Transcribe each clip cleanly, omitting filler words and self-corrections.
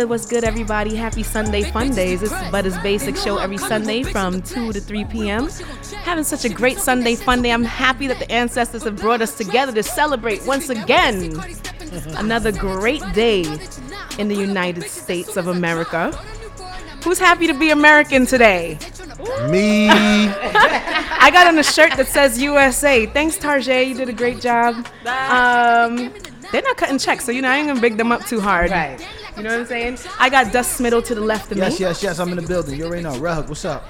What's good, everybody? Happy Sunday Fun Days. This is Butta's Basic Show every Sunday from 2 to 3 p.m. Having such a great Sunday Fun Day. I'm happy that the ancestors have brought us together to celebrate once again another great day in the United States of America. Who's happy to be American today? Me. I got on a shirt that says USA. Thanks, Tarjay. You did a great job. They're not cutting checks, so I ain't gonna big them up too hard. Right. You know what I'm saying? I got Dust Smiddle to the left of me. Yes. I'm in the building. You already know. Rehug, what's up?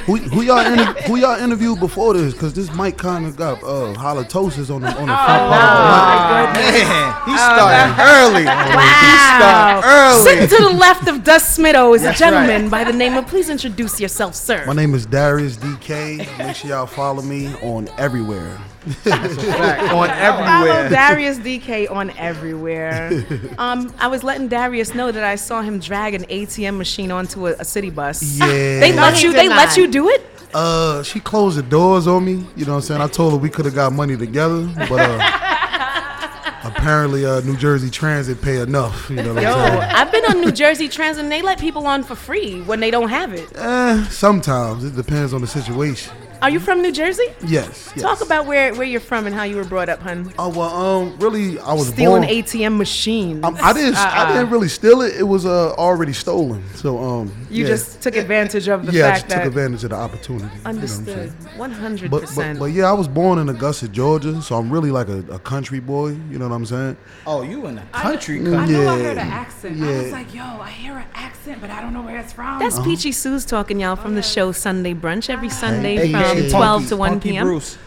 Who y'all interviewed before this? Because this mic kind of got halitosis on the front part. Man, he's starting early. Wow. He's starting early. Sitting to the left of Dust Smiddle is a gentleman by the name of, please introduce yourself, sir. My name is Darius DK. Make sure y'all follow me on everywhere. On everywhere. Follow Darius DK on everywhere. I was letting Darius know that I saw him drag an ATM machine onto a city bus. Yeah. They let you do it? She closed the doors on me. You know what I'm saying? I told her we could have got money together, but apparently New Jersey Transit pay enough. You know what I'm saying? I've been on New Jersey Transit and they let people on for free when they don't have it. Sometimes. It depends on the situation. Are you from New Jersey? Yes. Talk about where you're from and how you were brought up, hun. Oh, well, really, I was stealing born ATM machines. I didn't really steal it. It was already stolen. So you just took advantage of the fact I just that took advantage of the opportunity. Understood. You know 100%. But yeah, I was born in Augusta, Georgia, so I'm really like a country boy. You know what I'm saying? Oh, you in the country? I know I heard an accent. I was like, yo, I hear an accent, but I don't know where it's from. That's Peachy Sue's talking, y'all, from the show Sunday Brunch every Sunday from 12 to 1 p.m. Bruce.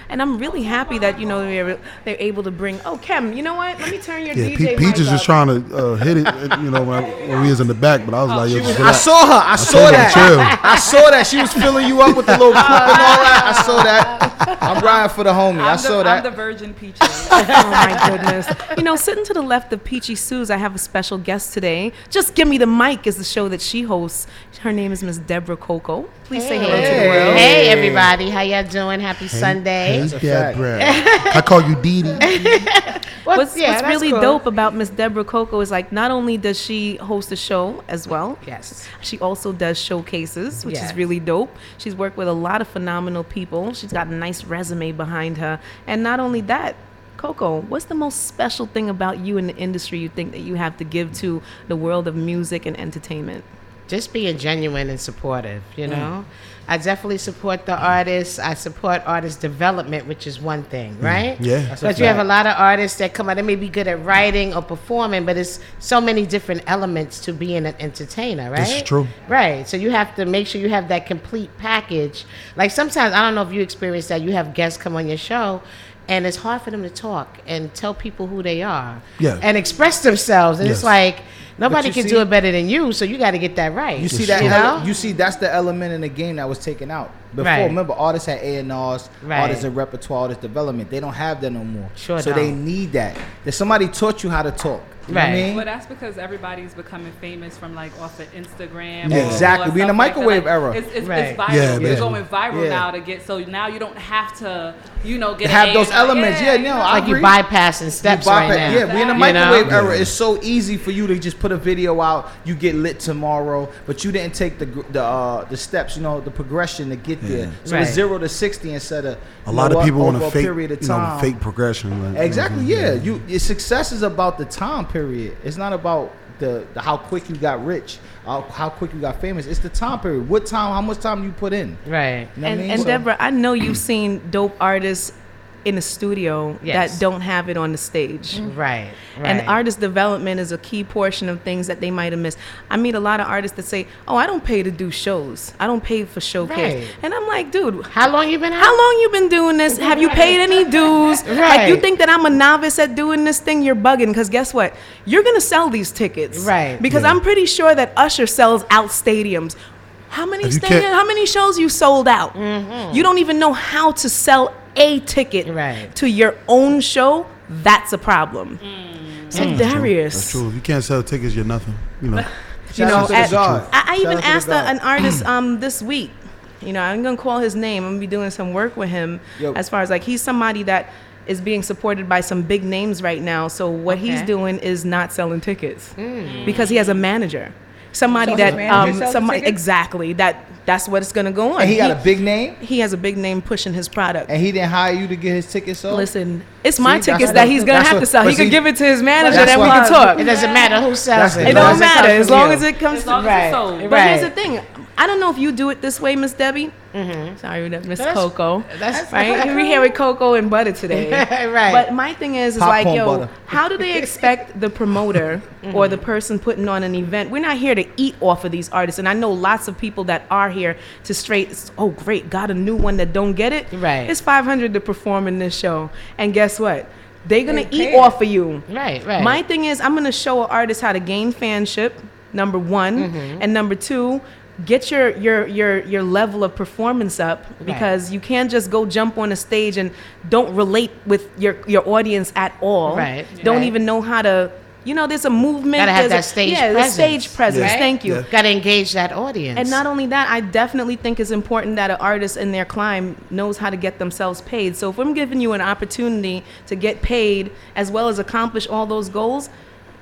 And I'm really happy that, they're able to bring, Kem, you know what? Let me turn your DJ mic Peach is up. just trying to hit it, when we was in the back, but I was like, yo, just I saw her. I saw that. I saw that. She was filling you up with the little poop and all that. I saw that. I'm riding for the homie. I saw that. I'm the virgin Peachy. Oh, my goodness. Sitting to the left of Peachy Sue's, I have a special guest today. Just Give Me the Mic is the show that she hosts. Her name is Miss Debra Coco. Please say hello to the world. Hey, everybody. How y'all doing? Happy Sunday. Hey, Debra. I call you Dee Dee. What's really dope about Miss Debra Coco is not only does she host a show as well. Yes. She also does showcases, which is really dope. She's worked with a lot of phenomenal people. She's got a nice resume behind her. And not only that, Coco, what's the most special thing about you in the industry you think that you have to give to the world of music and entertainment? Just being genuine and supportive, I definitely support the artists. I support artist development, which is one thing, right? Yeah. But you have a lot of artists that come out, they may be good at writing or performing, but it's so many different elements to being an entertainer, right? That's true. Right. So you have to make sure you have that complete package. Like sometimes, I don't know if you experience that, you have guests come on your show, and it's hard for them to talk and tell people who they are and express themselves. And it's like, nobody can do it better than you, so you got to get that right. You see that? You see, that's the element in the game that was taken out. Before, remember, artists had A&Rs, artists in repertoire, artist development. They don't have that no more. So they need that. That somebody taught you how to talk. You know what I mean? Well, that's because everybody's becoming famous from off of Instagram. Exactly. We're in the microwave era. It's viral. It's going viral now to get. So now you don't have to, get have those elements. I agree. You bypassing steps right now. Yeah, we're in the microwave era. It's so easy for you to just put a video out. You get lit tomorrow, but you didn't take the steps. The progression to get there. So it's 0 to 60 instead of a lot of people want to fake, fake progression. Exactly. Your success is about the time period. It's not about the how quick you got rich, how quick you got famous. It's the time period. What time? How much time you put in? Right. You know what I mean? And Debra, I know you've seen dope artists in the studio that don't have it on the stage. Right. And artist development is a key portion of things that they might have missed. I meet a lot of artists that say, I don't pay to do shows. I don't pay for showcase. And I'm like, dude, how long you been doing this? Have you paid any dues? Like, you think that I'm a novice at doing this thing? You're bugging, because guess what? You're going to sell these tickets. Right. Because I'm pretty sure that Usher sells out stadiums. How many shows you sold out? Mm-hmm. You don't even know how to sell a ticket to your own show. That's a problem. So Darius, that's true. If you can't sell tickets, you're nothing. I even asked an artist this week. I'm gonna call his name. I'm gonna be doing some work with him. As far as like he's somebody that is being supported by some big names right now. So what he's doing is not selling tickets because he has a manager. Somebody exactly that's what it's gonna go on. And he got a big name. He has a big name pushing his product. And he didn't hire you to get his tickets sold. Listen, it's my tickets that he's gonna have to sell. He could give it to his manager, then we can talk. It doesn't matter who sells it. It don't matter as long as it comes. Right. But here's the thing. I don't know if you do it this way, Miss Debbie. Sorry, Miss Coco. That's right. We're here with Coco and butter today. Right. But my thing is like, butter. how do they expect the promoter or the person putting on an event? We're not here to eat off of these artists, and I know lots of people that are here to straight. Oh, great, got a new one that don't get it. Right. It's $500 to perform in this show, and guess what? They're gonna eat off of you. Right. My thing is, I'm gonna show an artist how to gain fanship. Number one, and number two, get your level of performance up, because you can't just go jump on a stage and don't relate with your audience at all. Right. Don't even know how to. There's a movement. Gotta have that stage presence. The stage presence. Right? Thank you. Gotta engage that audience. And not only that, I definitely think it's important that an artist in their climb knows how to get themselves paid. So if I'm giving you an opportunity to get paid as well as accomplish all those goals,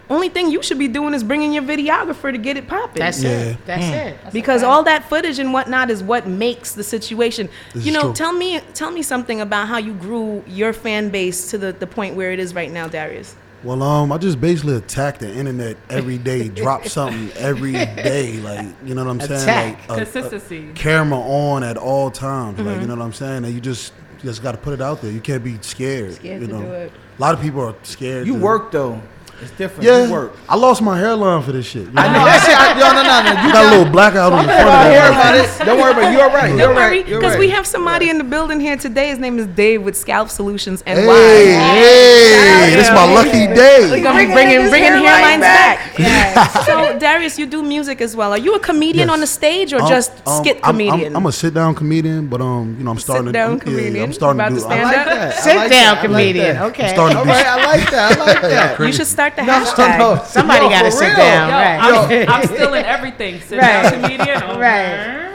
only thing you should be doing is bringing your videographer to get it popping. That's it. That's it. Because all that footage and whatnot is what makes the situation. True. Tell me something about how you grew your fan base to the point where it is right now, Darius. Well, I just basically attack the internet every day, drop something every day, like, you know what I'm saying? Like consistency. Camera on at all times, like, you know what I'm saying? And you just got to put it out there. You can't be scared. To do it. A lot of people are scared. You work though. It's different. Yeah, you work. I lost my hairline for this shit. You know? I know. No. You got a little blackout on the front of that. Don't worry about it. You're right. Don't worry, because we have somebody in the building here today. His name is Dave with Scalpsolutions NY. Hey, this is my lucky day. We're gonna be bringing hairlines back. Yes. So Darius, you do music as well. Are you a comedian on the stage or just skit comedian? I'm a sit down comedian, but I'm starting sit down comedian. Yeah, I'm starting about to do stand up. Sit down comedian. Okay. I'm starting to do. I like that. You should start the hashtag. Somebody got to sit down. Right. I'm still in everything. Sit down comedian. Right.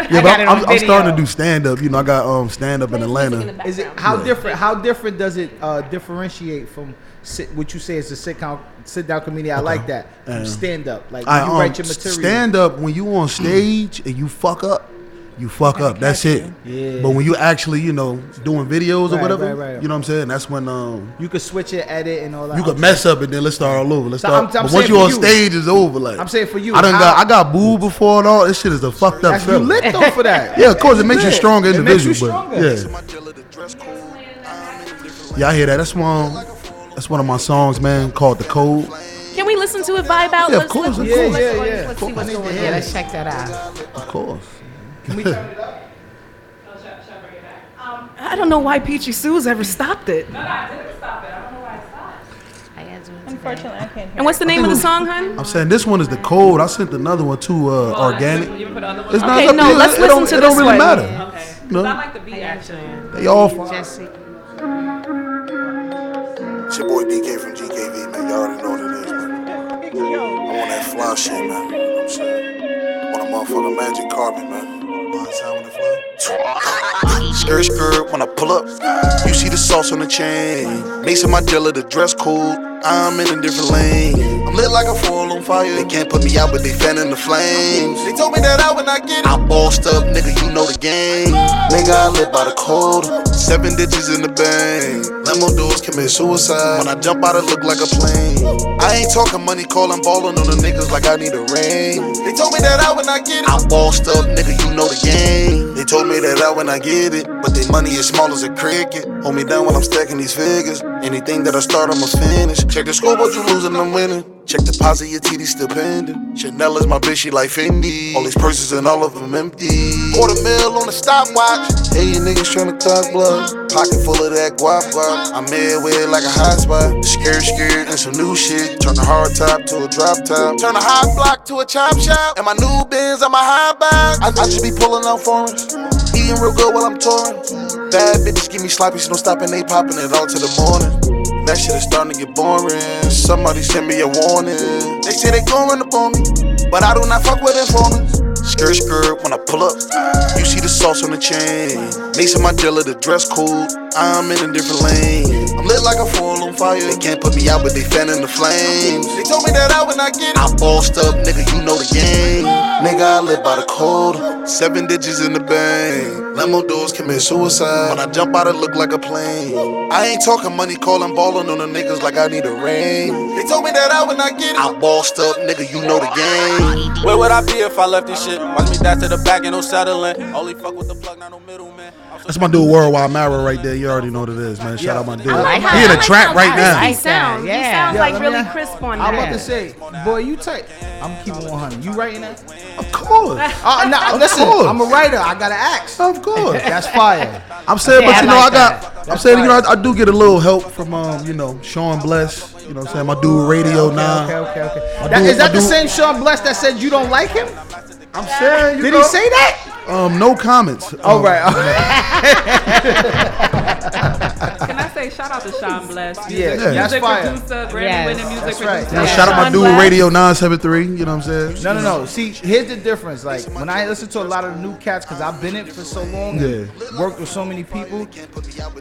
Yeah, but I'm starting to do stand up. I got stand up in Atlanta. Is it how different? How different does it differentiate from what you say is a sit down comedian? I like that. From stand up, like when you write your material. Stand up, when you on stage and you fuck up. You fuck up. That's it. Yeah. But when you actually, doing videos or whatever, you know what I'm saying? That's when you could switch it, edit, and all that. You could mess up and then let's start all over. But once you on stage, it's over. Like I'm saying for you, I got booed before and all. This shit is a fucked up. You lit though for that. Yeah, of course it makes you stronger individual. But yeah, I hear that. That's one of my songs, man, called The Code. Can we listen to it? Vibe out. Yeah, of course. Let's see what's going on. Yeah, let's check that out. Of course. Can we turn it up? I don't know why Peachy Sue's ever stopped it. No, I didn't stop it. I don't know why I stopped. Unfortunately, I can't hear. And what's the name of the song, hun? I'm saying this one is The Code. I sent another one too, Organic. You put other It's one? Okay, no, let's listen to it this don't really one. matter. Okay. No. I like the beat actually. They all. Jesse. It's your boy DK from GKV, man. Y'all already know what it is, man. I'm on that fly shit, man. You know what I'm saying? On a motherfucking magic carpet, man. Skirt, when I pull up, you see the sauce on the chain. Mason my dealer, the dress code. I'm in a different lane. I'm lit like a foil on fire. They can't put me out, but they fanning the flames. They told me that I would not get it. I'm bossed up, nigga, you know the game. Nigga, I live by the code. 7 digits in the bank. Limo doors commit suicide. When I jump out, it look like a plane. I ain't talking money, calling, ballin' on the niggas like I need a ring. They told me that I would not get it. I'm bossed up, nigga, you know the game. They told me that I would not get it, but they money is small as a cricket. Hold me down when I'm stacking these figures. Anything that I start, I'ma finish. Check the scoreboard, you losing, I'm winning. Check deposit, your TD still pending. Chanel is my bitch, she like Fendi. All these purses and all of them empty. $250,000 on the stopwatch. Hey, you niggas tryna talk blood. Pocket full of that guap. I'm midway like a hot spot. Scared, and some new shit. Turn the hard top to a drop top. Turn a hot block to a chop shop. And my new Benz on my high box. I just be pulling out foreigns. Eating real good while I'm touring. Bad bitches give me sloppy, so don't stop and they popping it all to the morning. That shit is starting to get boring. Somebody send me a warning. They say they gon' run up on me, but I do not fuck with informants. Skirt, skirt, when I pull up, you see the sauce on the chain. Mason my dealer, the dress code, I'm in a different lane. I'm lit like a fool on fire. They can't put me out, but they fanning the flames. They told me that I would not get it. I bossed up, nigga, you know the game. Nigga, I live by the code, 7 digits in the bank. Limo doors commit suicide. When I jump out, it look like a plane. I ain't talking money, calling ballin' on the niggas like I need a ring. They told me that I would not get it. I bossed up, nigga, you know the game. Where would I be if I left this shit? Watch me dash to the back and no settling. Only fuck with the plug, not no middleman. That's my dude Worldwide Marrow right there. You already know what it is, man. Shout out my dude. He in a track right now. He sounds like really crisp on that. I'm about to say, boy, you tight. I'm keeping 100. You writing that? Of course. No, listen, I'm a writer. I gotta ask. Of course. That's fire. I'm saying, but you know, I do get a little help from Sean Bless. You know what I'm saying? My dude Radio 9. Okay. Is that the same Sean Bless that said you don't like him? I'm saying, Did he say that? No comments. Oh, right. Can I say shout out to Sean Bless? That's fire. Producer, Grammy-winning music producer. Yeah, shout out my dude Radio 973. You know what I'm saying? No. See, here's the difference. Like when I listen to a lot of the new cats, because I've been in it for so long, and worked with so many people.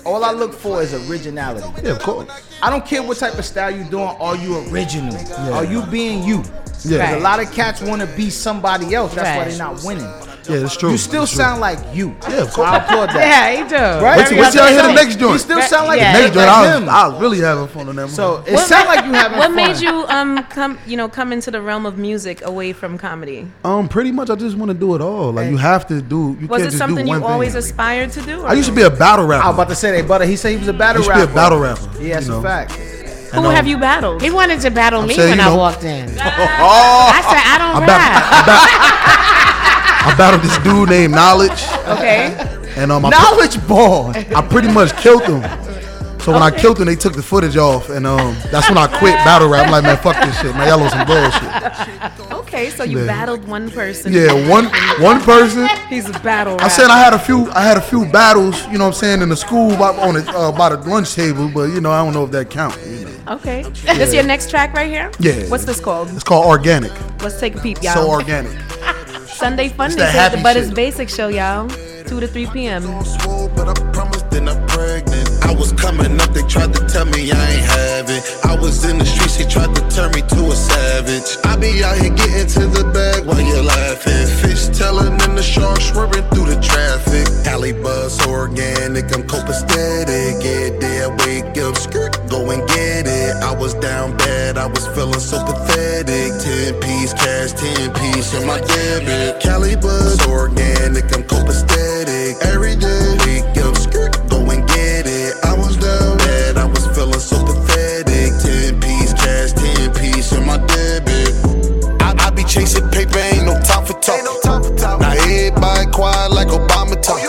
All I look for is originality. Yeah, of course. I don't care what type of style you're doing. Are you original? Yeah. Are you being you? Yeah. Right. A lot of cats want to be somebody else. That's why they're not winning. Yeah, that's true. You still sound like you. Yeah, of course. I applaud that. Yeah, he do. Right? Wait till y'all hear the next joint. You still sound like the next joint. I was really having fun on that. So it sounds like you having what fun. What made you come into the realm of music away from comedy? Pretty much I just want to do it all. Like you have to do. You was can't it just do one something you always thing. aspired to do? I used to be a battle rapper. I was about to say that, but he said he was a battle rapper. I used to be a battle rapper. Yeah, that's a fact. Who have you battled? He wanted to battle me when I walked in. I said, I don't rap. I battled this dude named Knowledge. Okay. And Knowledge Ball. I pretty much killed him. So when I killed him, they took the footage off, and that's when I quit battle rap. I'm like, man, fuck this shit, man. Y'all on some bullshit. Okay, so you battled one person. Yeah, one person. He's a battle rapper. I said I had a few battles, you know what I'm saying, in the school by the lunch table, but I don't know if that counts. Okay. Yeah. This your next track right here? Yeah. What's this called? It's called Organic. Let's take a peep, y'all. So organic. Sunday Fundays at the But It's Basic show, y'all. 2 to 3 p.m. I was coming up, they tried to tell me I ain't have it. I was in the streets, they tried to turn me to a savage. I be out here getting to the bag while you're laughing. Fish telling in the shark swerving through the traffic. Alley buzz organic, I'm copacetic. Get there, wake up, skirt, go and get it. I was down bad, I was feeling so pathetic. 10-piece cash, 10-piece in my debit. Cali buzz organic, I'm copacetic. Every day, wake up, skirt, go and get it. I was down bad, I was feeling so pathetic. 10-piece cash, 10-piece in my debit. I be chasing paper, ain't no time for talk. Now everybody quiet like Obama talk.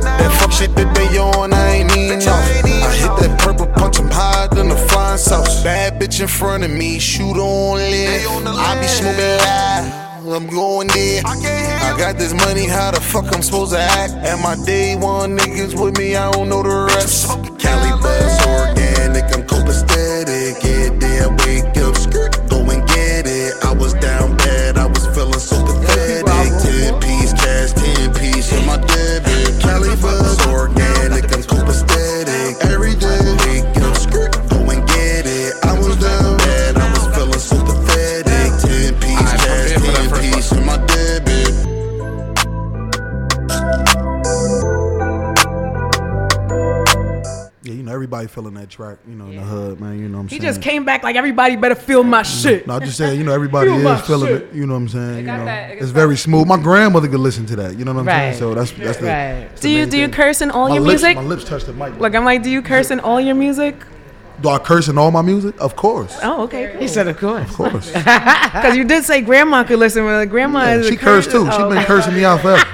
That fuck shit that they on, I ain't even know. I hit that purple punch, I'm higher than the flying sauce. Bad bitch in front of me, shoot on live. I be smoking loud, I'm going there. I got this money, how the fuck I'm supposed to act? And my day one niggas with me, I don't know the rest. Cali buzz organic, I'm copacetic. Get there, wake up, skirt, go and get it. I was down bad, I was feeling so pathetic. 10-piece cash, 10-piece in my debit. Cali buzz organic, I'm copacetic. Every day, wake up, skirt, go and get it. I was down bad, I was feeling so pathetic. 10-piece cash, 10-piece in my debit. Yeah, everybody feeling that track, in the hood, man. You know what I'm saying? He just came back like everybody better feel my shit. No, I just saying, everybody is feeling it. You know what I'm saying? It's very smooth. My grandmother could listen to that. You know what I'm saying? So that's the. Do you curse in all your music? My lips touch the mic. Look, I'm like, do you curse in all your music? Do I curse in all my music? Of course. Oh, okay. Cool. He said, of course. Of course. Because you did say grandma could listen. But grandma is she cursed too. She's been cursing me out forever.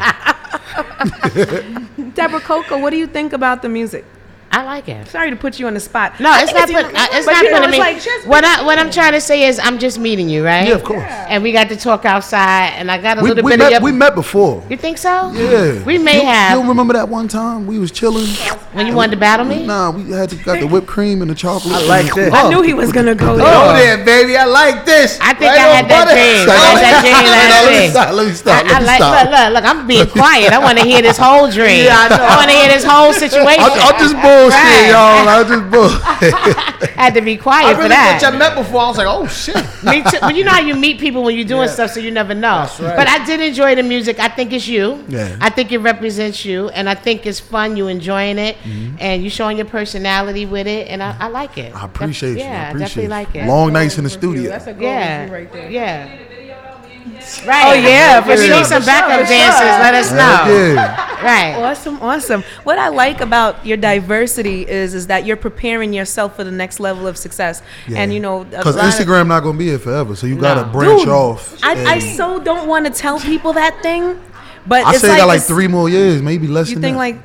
Debra Coco, what do you think about the music? I like it. Sorry to put you on the spot. No, it's not putting me. Like what I'm trying to say is I'm just meeting you, right? Yeah, of course. And we got to talk outside, and I got a little bit of we met before. You think so? Yeah. We may have. You remember that one time we was chilling? When you wanted to battle me? Nah, we got the whipped cream and the chocolate. I like this. I knew he was gonna go there. Go there, baby. I like this. I think I had that dream. I had that dream last Let me stop. Look, I'm being quiet. I want to hear this whole dream. Yeah, I want to hear this whole situation. I'm just bullshit, y'all. I just bullshit. Had to be quiet for that. I met before. I was like, oh shit. Me too. Well, you know how you meet people when you're doing stuff, so you never know. That's right. But I did enjoy the music. I think it's you. Yeah. I think it represents you, and I think it's fun. You enjoying it, and you showing your personality with it, and I like it. I appreciate you. Yeah, I definitely like it. Long nights in the studio. That's a goal right there. Yeah. Right. Oh yeah, if you need some backup dancers, let us know. Yeah. Right. Awesome. What I like about your diversity is that you're preparing yourself for the next level of success. Yeah. And you know, because Instagram not gonna be here forever, so you gotta branch off. I so don't want to tell people that thing, but I it's say like I got like 3 more years, maybe less you than think that. like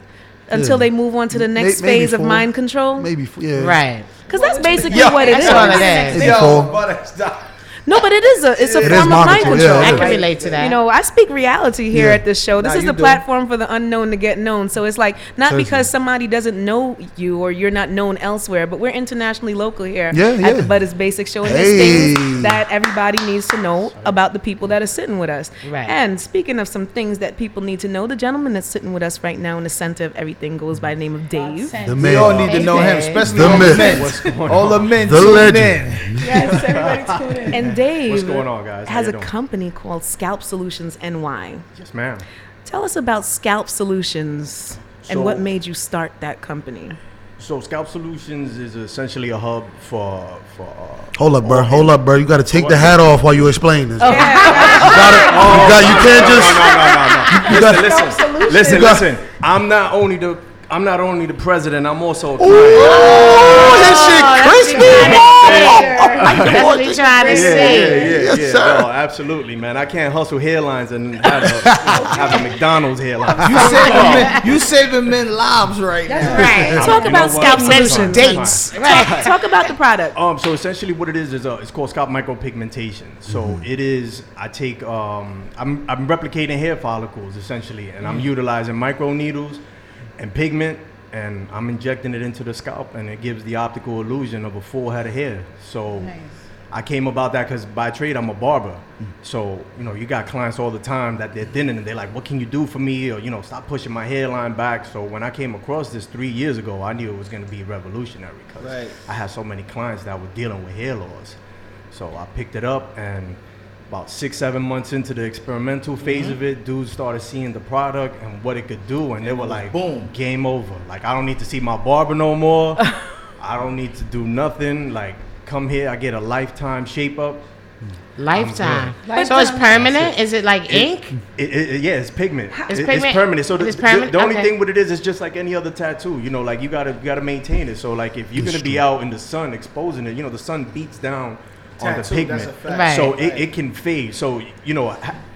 until they move on to the next phase of 4. mind control? Maybe yeah. Right. Because that's basically what it is. That's all it is. Maybe 4. No, but it's a form of mind control. Yeah, I can relate to that. You know, I speak reality here at this show. This is the do. platform for the unknown to get known. So it's like not because somebody doesn't know you or you're not known elsewhere, but we're internationally local here at the But It's Basic show. And there's things that everybody needs to know about the people that are sitting with us. Right. And speaking of some things that people need to know, the gentleman that's sitting with us right now in the center of everything goes by the name of Dave. The We all need to know him, especially all the men. All the men. The legend. Yes, everybody tune in. And Dave What's going on, guys? has a company called Scalpsolutions NY. Yes, ma'am. Tell us about Scalpsolutions and what made you start that company. So Scalpsolutions is essentially a hub for Hold up, bro. You got to take the hat off while you explain this. You can't just. No. Listen. I'm not only the president. I'm also a client. Oh, that shit crispy. That's what he's trying to say. Yeah. No, absolutely, man. I can't hustle hairlines and have a McDonald's hairline. You saving men lives right now. Right. Talk about Scalpsolutions. Dates. Right. Talk about the product. So essentially, what it is it's called scalp micropigmentation. So it is. I take. I'm replicating hair follicles essentially, and I'm utilizing micro needles and pigment, and I'm injecting it into the scalp, and it gives the optical illusion of a full head of hair. So I came about that because by trade I'm a barber. So you got clients all the time that they're thinning and they're like, what can you do for me? Or stop pushing my hairline back. So when I came across this 3 years ago, I knew it was going to be revolutionary because I had so many clients that were dealing with hair loss. So I picked it up, and about 6-7 months into the experimental phase of it, dudes started seeing the product and what it could do, and they were like, boom, game over. Like, I don't need to see my barber no more. I don't need to do nothing. Like, come here, I get a lifetime shape up. Lifetime. So it's permanent? Is it like ink? Yeah, it's pigment. It's pigment? It's permanent. So permanent? The only thing with it is just like any other tattoo. Like you gotta maintain it. So like if you're gonna be out in the sun exposing it, the sun beats down on the pigment, so it can fade. So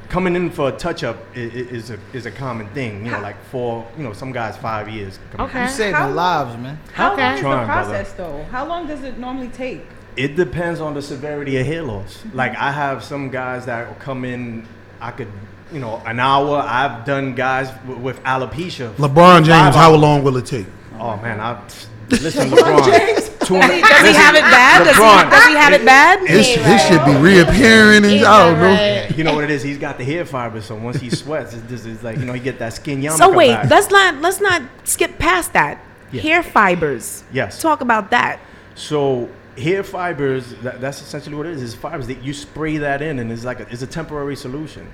coming in for a touch up is a common thing. Like for some guys 5 years. Okay, you saving lives, man. How long is the process though? How long does it normally take? It depends on the severity of hair loss. Like I have some guys that will come in, I could an hour. I've done guys with alopecia. LeBron James, how long will it take? Oh man, listen, LeBron James. Does he have it bad? Does he have it bad? His should be reappearing, and I don't know. You know what it is? He's got the hair fibers, so once he sweats, it's like he get that skin yarmulke. So wait, let's not skip past that. Yeah. Hair fibers. Yes. Talk about that. So hair fibers, that's essentially what it is. It's fibers that you spray that in, and it's a temporary solution.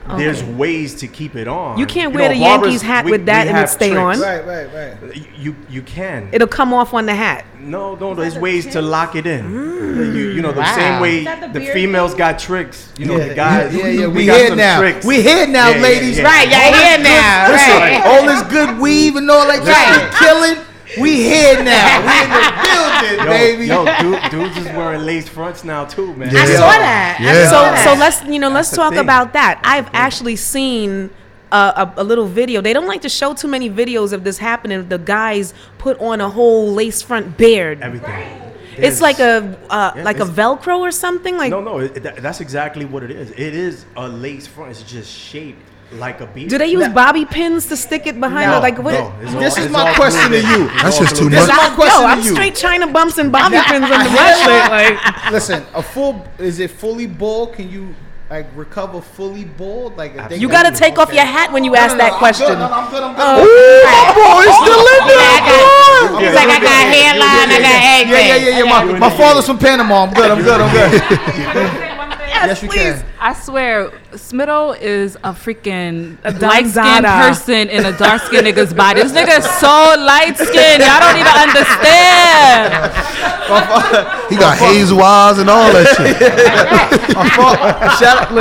Okay. There's ways to keep it on. You can't wear the Yankees hat with that and it stay on. Right. You can. It'll come off on the hat. No. There's ways to lock it in. The same way the females got tricks. The guys. Yeah. We here now. Tricks. We here now, ladies. Yeah. Right. Y'all here now. Right. All this good weave and all like that. Killing. We here now. We in the building, baby. Dudes is wearing lace fronts now too, man. I saw that. Yeah. So let's talk about that. I've actually seen a little video. They don't like to show too many videos of this happening. The guys put on a whole lace front beard. Everything. It's like a Velcro or something. Like no, that's exactly what it is. It is a lace front. It's just shaped like a beard. Do they use bobby pins to stick it behind it? Like what? This is my question to you. That's just too much. This is my question to I'm you. straight China bumps and bobby pins under my shit. Like, listen, is it fully bald? Can you like recover fully bald? Like you gotta take off your hat when you ask that question. I'm good. Ooh, my boy's still in there. He's like, I got hairline, I got everything. Yeah. My father's from Panama. I'm good. Yes, you can. I swear, Smitto is a freaking light-skinned person in a dark-skinned nigga's body. This nigga is so light-skinned. Y'all don't even understand. He got hazel eyes and all that shit.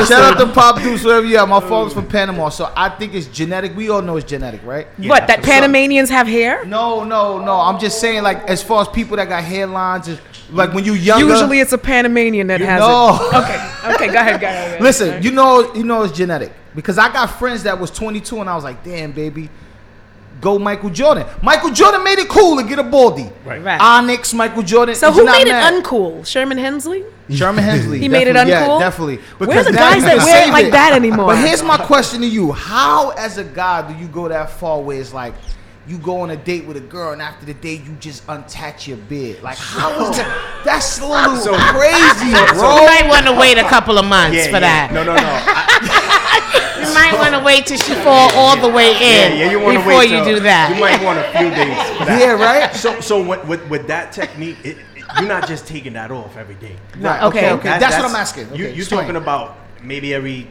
Shout out to Pop Deuce, wherever you are. My father's from Panama, so I think it's genetic. We all know it's genetic, right? What, that Panamanians have hair? No. I'm just saying, like, as far as people that got hairlines, like when you younger. Usually it's a Panamanian that has it. Okay, go ahead. Listen, you know it's genetic. Because I got friends that was 22 and I was like, damn, baby, go Michael Jordan. Michael Jordan made it cool to get a baldy. Right. Onyx, Michael Jordan. So who made it uncool? Sherman Hensley? He made it uncool? Yeah, definitely. Where are the guys that wear it like that anymore? But here's my question to you. How, as a guy, do you go that far where it's like, you go on a date with a girl and after the date you just untach your beard? Like, how is that? That's a little crazy, bro. You might want to wait a couple of months for that. No. You might want to wait till she fall all the way in you want to before wait you do that. You might want a few days for that. Yeah, right? So with that technique, you're not just taking that off every day. Right. Okay. That's what I'm asking. Okay, you're talking about maybe every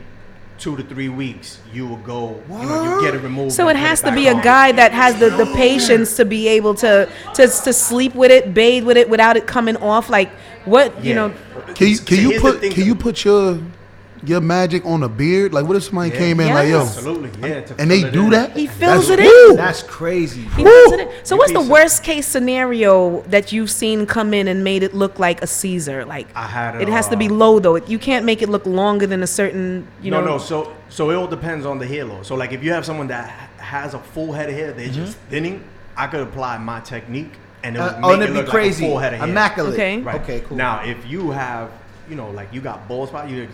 2 to 3 weeks you will go, you get it removed. So it has to be a guy that has the patience to be able to sleep with it, bathe with it without it coming off. Like what, you know. Can you put your magic on a beard? Like what if somebody came in like, yo, absolutely, and they do that? He fills it in. That's crazy. He fills it in. So what's the worst case scenario that you've seen come in and made it look like a Caesar? Like it has to be low though. You can't make it look longer than a certain, know. No. So it all depends on the hair load. So like if you have someone that has a full head of hair, they're just thinning. I could apply my technique and it would make it look crazy. Like a full head of hair. Immaculate. Okay. Right. Okay, cool. Now if you have, like you got bald spot, you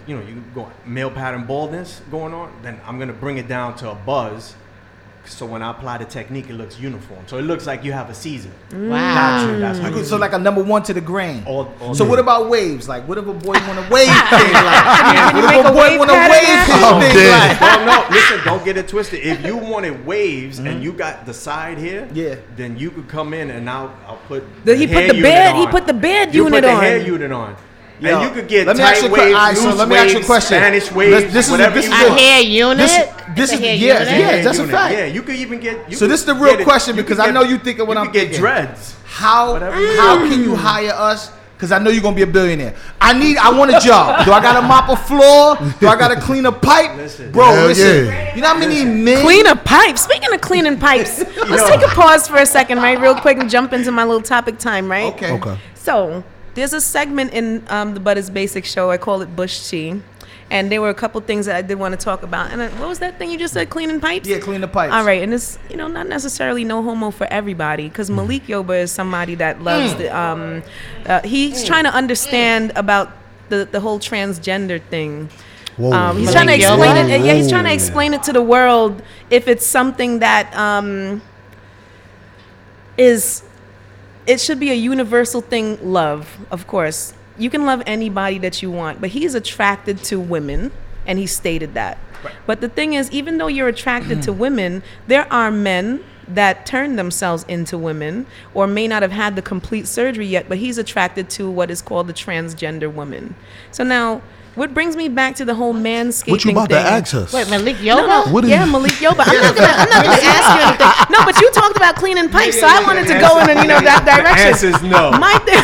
go male pattern baldness going on, then I'm gonna bring it down to a buzz. So when I apply the technique, it looks uniform. So it looks like you have a Caesar. Wow. That's how So like a number 1 to the grain. So what about waves? Like what if a boy want to wave thing? Like, what if a boy want to wave thing? Like, no, listen, don't get it twisted. If you wanted waves and you got the side here, then you could come in and I'll put He put the bed unit on. hair unit on. Yo, and you could get let me tight ask you waves, let me ask you a question. Spanish waves, this whatever is you a want. hair unit. This is that's a fact. Yeah, you could even get. So this is the real question because I know you thinking what I'm thinking. Get dreads. How can you hire us? Because I know you're gonna be a billionaire. I want a job. Do I gotta mop a floor? Do I gotta clean a pipe? Listen. Bro, listen. Yeah. You know how many men clean a pipe? Speaking of cleaning pipes, let's take a pause for a second, right? Real quick and jump into my little topic time, right? Okay. So there's a segment in the But It's Basic show. I call it Bush Tea. And there were a couple things that I did want to talk about. And what was that thing you just said, cleaning pipes? Yeah, clean the pipes. All right. And it's, not necessarily no homo for everybody. Because Malik Yoba is somebody that loves he's trying to understand about the whole transgender thing. He's trying to explain it. Yeah, he's trying to explain it to the world if it's something that it should be a universal thing. Love, of course. You can love anybody that you want, but he's attracted to women, and he stated that. Right. But the thing is, even though you're attracted to women, there are men that turn themselves into women or may not have had the complete surgery yet, but he's attracted to what is called the transgender woman. So now, what brings me back to the whole manscaping thing. What you about to ask us? Wait, Malik Yoba? No. Malik Yoba. I'm not gonna ask you anything. No, but you talked about cleaning pipes, so I wanted to go in that direction. The answer is no. My thing.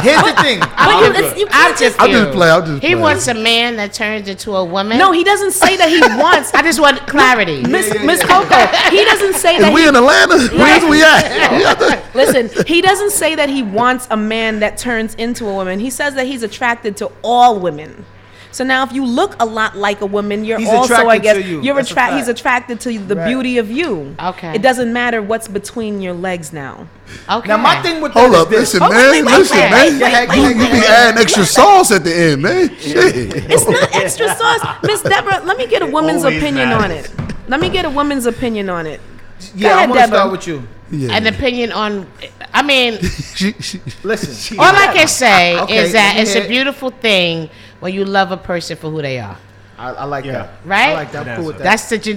Here's the thing. I'll just play. He wants a man that turns into a woman. No, he doesn't say that he wants. I just want clarity. Miss Coco, he doesn't say that. Is we in Atlanta? Where's we at? Listen, he doesn't say that he wants a man that turns into a woman. He says that he's attracted to all women. So now, if you look a lot like a woman, you're also, I guess, he's attracted to the beauty of you. Okay. It doesn't matter what's between your legs now. Okay. Now my thing with hold up, listen, man. You be adding extra sauce at the end, man. Shit. It's not extra sauce, Miss Debra. Let me get a woman's opinion on it. Let me get a woman's opinion on it. Yeah, I'm gonna start with you. Yeah. An opinion on, I mean, listen. All I can say is that it's a beautiful thing when you love a person for who they are. I like that. Right? I like that. I'm cool with that. That's the See,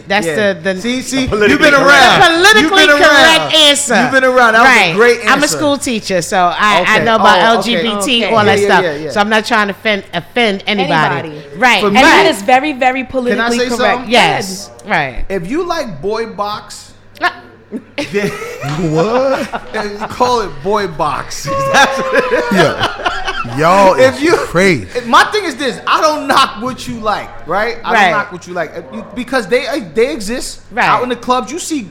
you've been around. Politically correct answer. You've been around. That was a great answer. I'm a school teacher, so I know about LGBT, all that stuff. Yeah. So I'm not trying to offend anybody. Right. And that is very, very politically correct. Can I say something? Yes. Right. If you like boy box, what? Call it boy box. Y'all is crazy. My thing is this: I don't knock what you like, right? I don't knock what you like because they exist out in the clubs. You see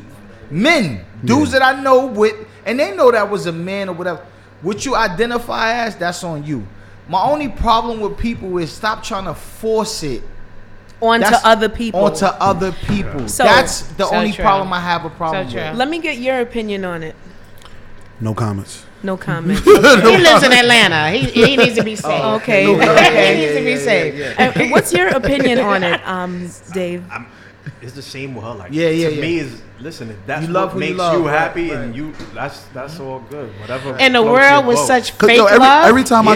dudes that I know with, and they know that was a man or whatever. What you identify as, that's on you. My only problem with people is stop trying to force it onto other people. So that's the only problem I have a problem with. Let me get your opinion on it. No comments. No comment. He lives in Atlanta. He needs to be safe. Okay. He needs to be safe. And what's your opinion on it, Dave? It's the same with her. Like, to me is listen. If that's what makes you happy, and you, that's all good. Whatever. In a world with such fake love, every time I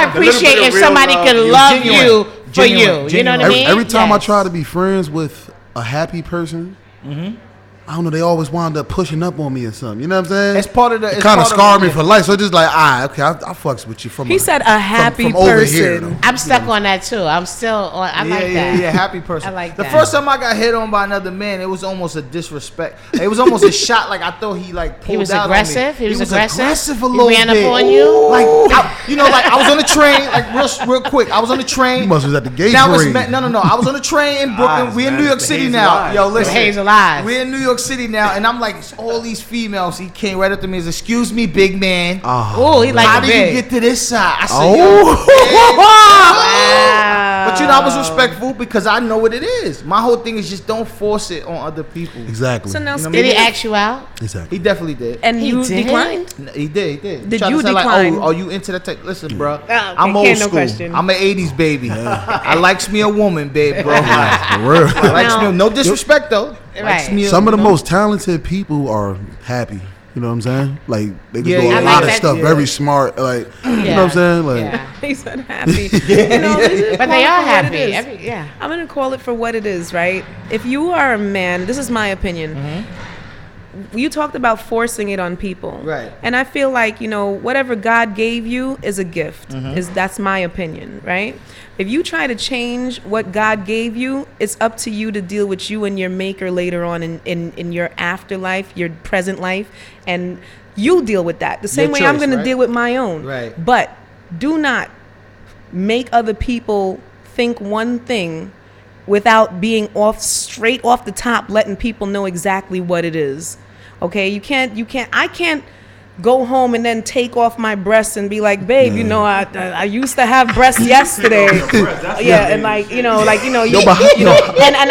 appreciate if somebody can love you for you. You know what I mean? Every time I try to be friends with a happy person, I don't know, they always wound up pushing up on me or something. You know what I'm saying? It's part of the. It kind of scarred me for life. So just like, okay, I fucks with you from. He said a happy from over person. Here, I'm stuck on that too. I'm still on. I like that. Yeah, happy person. I like that. The that. first time I got hit on by another man, it was almost a disrespect. It was almost a shot. Like I thought he like pulled He was out aggressive. on me. He was aggressive a little bit. He ran bit. up on you. Like I was on the train. Like real quick. I was on the train. You must have was at the gate parade. parade. No. I was on the train in Brooklyn. We're in New York City now. Yo, listen. Hazel eyes. We're in New York City now, and I'm like, it's all these females. He came right up to me and said, "Excuse me, big man. Oh, he like how do big. you get to this side?" I said, Wow. But I was respectful because I know what it is. My whole thing is just don't force it on other people. Exactly. So now, did he ask you out? Exactly. He definitely did. And you declined? He did. Did you decline? Like, are you into that type? Listen, bro. Okay, I'm old no school. question. I'm an 80s baby. I likes me a woman, babe, bro. For real. No disrespect, though. Right. Some of the most talented people are happy. You know what I'm saying? Like they can do a lot of stuff. Very smart. Like you know what I'm saying? Like he said happy. You know, but they are happy. I'm gonna call it for what it is, right? If you are a man, this is my opinion. You talked about forcing it on people, right? And I feel like whatever God gave you is a gift. That's my opinion, right? If you try to change what God gave you, it's up to you to deal with you and your maker later on in your afterlife, your present life, and you deal with that. The same way I'm going to deal with my own. Right. But do not make other people think one thing without being straight off the top, letting people know exactly what it is. Okay? I can't go home and then take off my breasts and be like, babe, I used to have breasts yesterday. And and I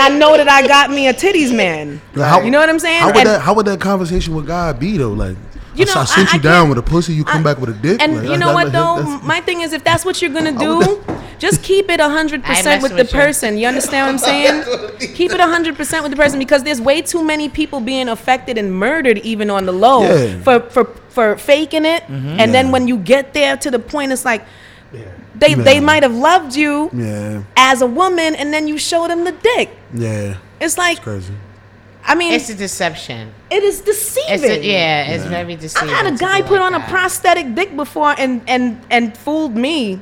know that I got me a titties man. You know what I'm saying? How would that conversation with God be though? Like, I sent you down with a pussy, you come back with a dick. And you know what though? My thing is, if that's what you're gonna do, just keep it 100% with the person. You understand what I'm saying? Keep it 100% with the person, because there's way too many people being affected and murdered even on the low for faking it. And then when you get there to the point, it's like they might have loved you as a woman, and then you show them the dick. Yeah, it's like crazy. I mean, it's a deception. It is deceiving. It's very deceiving. I had a guy put on a prosthetic dick before and fooled me